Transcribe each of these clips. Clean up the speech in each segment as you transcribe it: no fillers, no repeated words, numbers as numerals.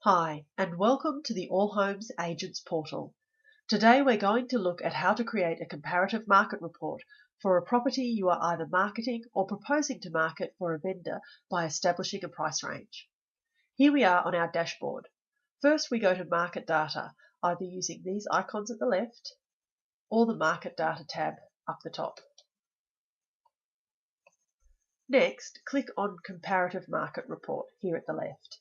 Hi, and welcome to the Allhomes Agents Portal. Today we're going to look at how to create a comparative market report for a property you are either marketing or proposing to market for a vendor by establishing a price range. Here we are on our dashboard. First we go to Market Data, either using these icons at the left or the Market Data tab up the top. Next, click on Comparative Market Report here at the left.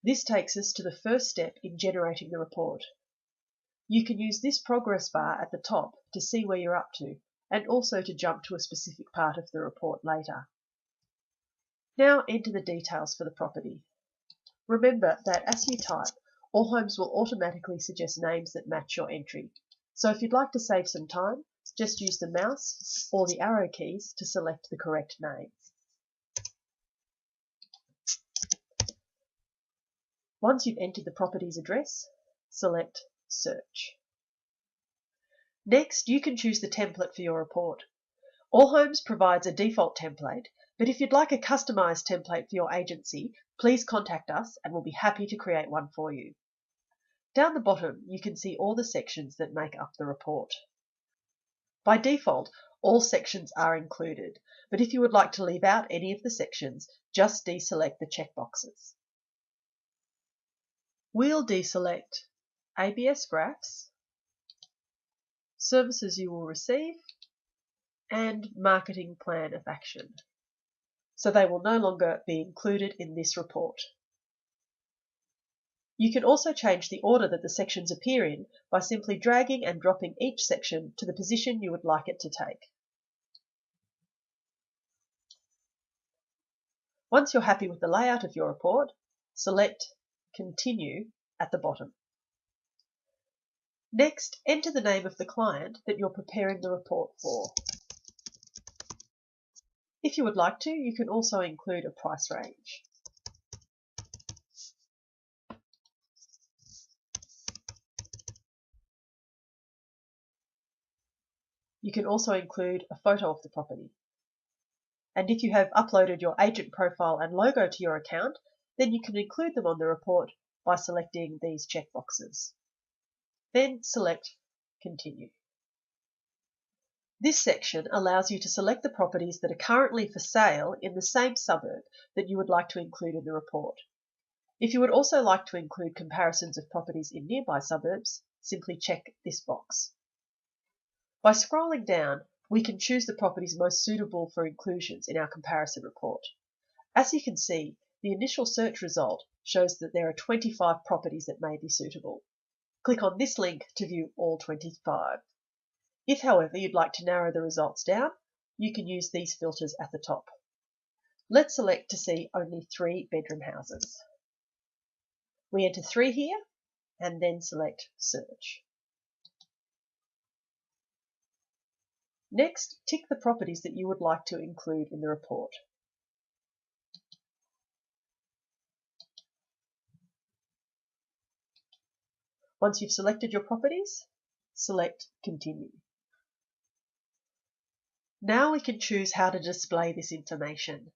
This takes us to the first step in generating the report. You can use this progress bar at the top to see where you're up to, and also to jump to a specific part of the report later. Now enter the details for the property. Remember that as you type, Allhomes will automatically suggest names that match your entry. So if you'd like to save some time, just use the mouse or the arrow keys to select the correct name. Once you've entered the property's address, select Search. Next, you can choose the template for your report. Allhomes provides a default template, but if you'd like a customized template for your agency, please contact us and we'll be happy to create one for you. Down the bottom, you can see all the sections that make up the report. By default, all sections are included, but if you would like to leave out any of the sections, just deselect the checkboxes. We'll deselect ABS graphs, services you will receive, and marketing plan of action. So they will no longer be included in this report. You can also change the order that the sections appear in by simply dragging and dropping each section to the position you would like it to take. Once you're happy with the layout of your report, select Continue at the bottom. Next, enter the name of the client that you're preparing the report for. If you would like to, you can also include a price range. You can also include a photo of the property. And if you have uploaded your agent profile and logo to your account, then you can include them on the report by selecting these checkboxes. Then select Continue. This section allows you to select the properties that are currently for sale in the same suburb that you would like to include in the report. If you would also like to include comparisons of properties in nearby suburbs, simply check this box. By scrolling down, we can choose the properties most suitable for inclusions in our comparison report. As you can see, the initial search result shows that there are 25 properties that may be suitable. Click on this link to view all 25. If, however, you'd like to narrow the results down, you can use these filters at the top. Let's select to see only 3-bedroom houses. We enter 3 here and then select Search. Next, tick the properties that you would like to include in the report. Once you've selected your properties, select Continue. Now we can choose how to display this information.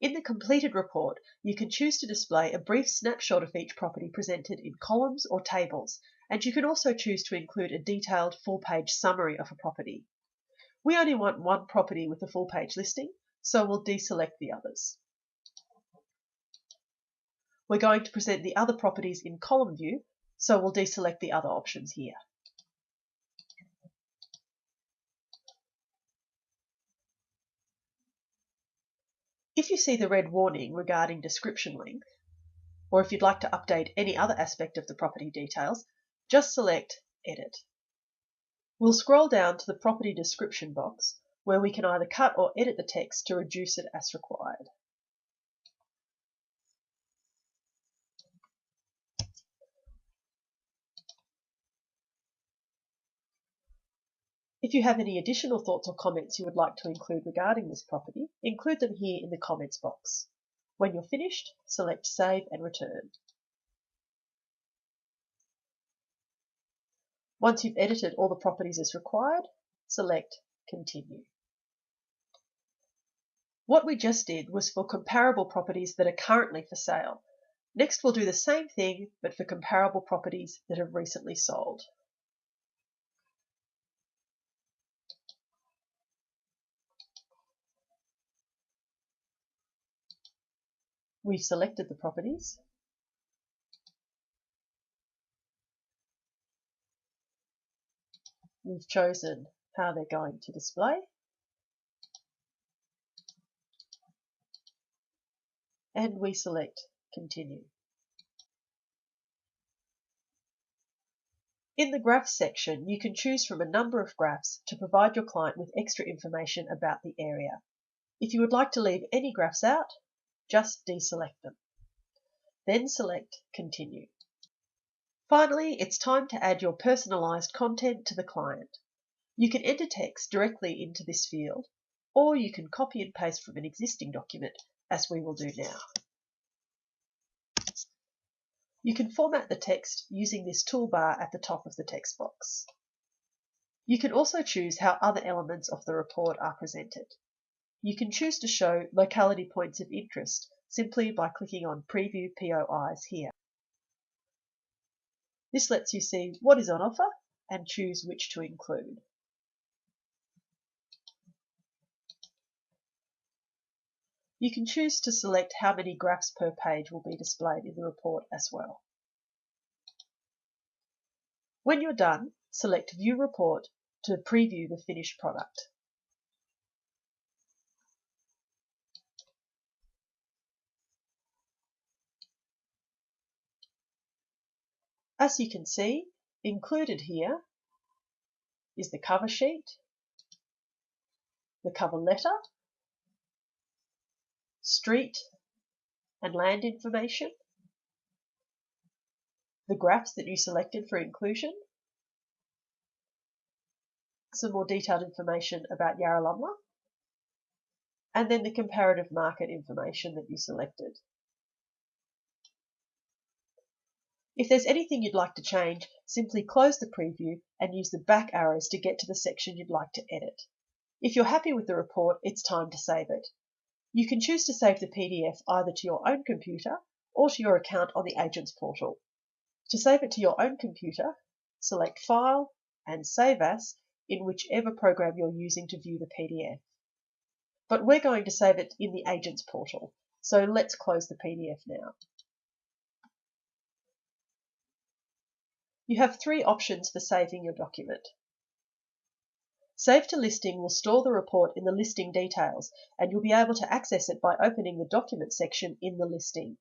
In the completed report, you can choose to display a brief snapshot of each property presented in columns or tables, and you can also choose to include a detailed full-page summary of a property. We only want one property with a full-page listing, so we'll deselect the others. We're going to present the other properties in column view, so we'll deselect the other options here. If you see the red warning regarding description length, or if you'd like to update any other aspect of the property details, just select Edit. We'll scroll down to the property description box, where we can either cut or edit the text to reduce it as required. If you have any additional thoughts or comments you would like to include regarding this property, include them here in the comments box. When you're finished, select Save and Return. Once you've edited all the properties as required, select Continue. What we just did was for comparable properties that are currently for sale. Next, we'll do the same thing, but for comparable properties that have recently sold. We've selected the properties. We've chosen how they're going to display. And we select Continue. In the Graphs section, you can choose from a number of graphs to provide your client with extra information about the area. If you would like to leave any graphs out, just deselect them. Then select Continue. Finally, it's time to add your personalised content to the client. You can enter text directly into this field, or you can copy and paste from an existing document, as we will do now. You can format the text using this toolbar at the top of the text box. You can also choose how other elements of the report are presented. You can choose to show locality points of interest simply by clicking on Preview POIs here. This lets you see what is on offer and choose which to include. You can choose to select how many graphs per page will be displayed in the report as well. When you're done, select View Report to preview the finished product. As you can see, included here is the cover sheet, the cover letter, street and land information, the graphs that you selected for inclusion, some more detailed information about Yarralumla, and then the comparative market information that you selected. If there's anything you'd like to change, simply close the preview and use the back arrows to get to the section you'd like to edit. If you're happy with the report, it's time to save it. You can choose to save the PDF either to your own computer or to your account on the Agents portal. To save it to your own computer, select File and Save As in whichever program you're using to view the PDF. But we're going to save it in the Agents portal, so let's close the PDF now. You have three options for saving your document. Save to Listing will store the report in the listing details, and you'll be able to access it by opening the document section in the listing.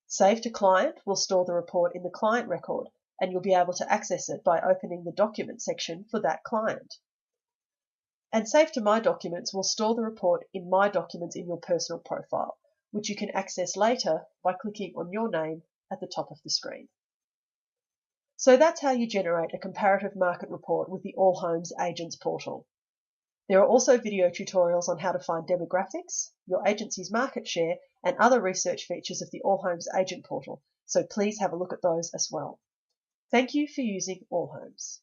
Save to Client will store the report in the client record, and you'll be able to access it by opening the document section for that client. And Save to My Documents will store the report in My Documents in your personal profile, which you can access later by clicking on your name at the top of the screen. So that's how you generate a comparative market report with the Allhomes Agents portal. There are also video tutorials on how to find demographics, your agency's market share, and other research features of the Allhomes Agent portal, so please have a look at those as well. Thank you for using Allhomes.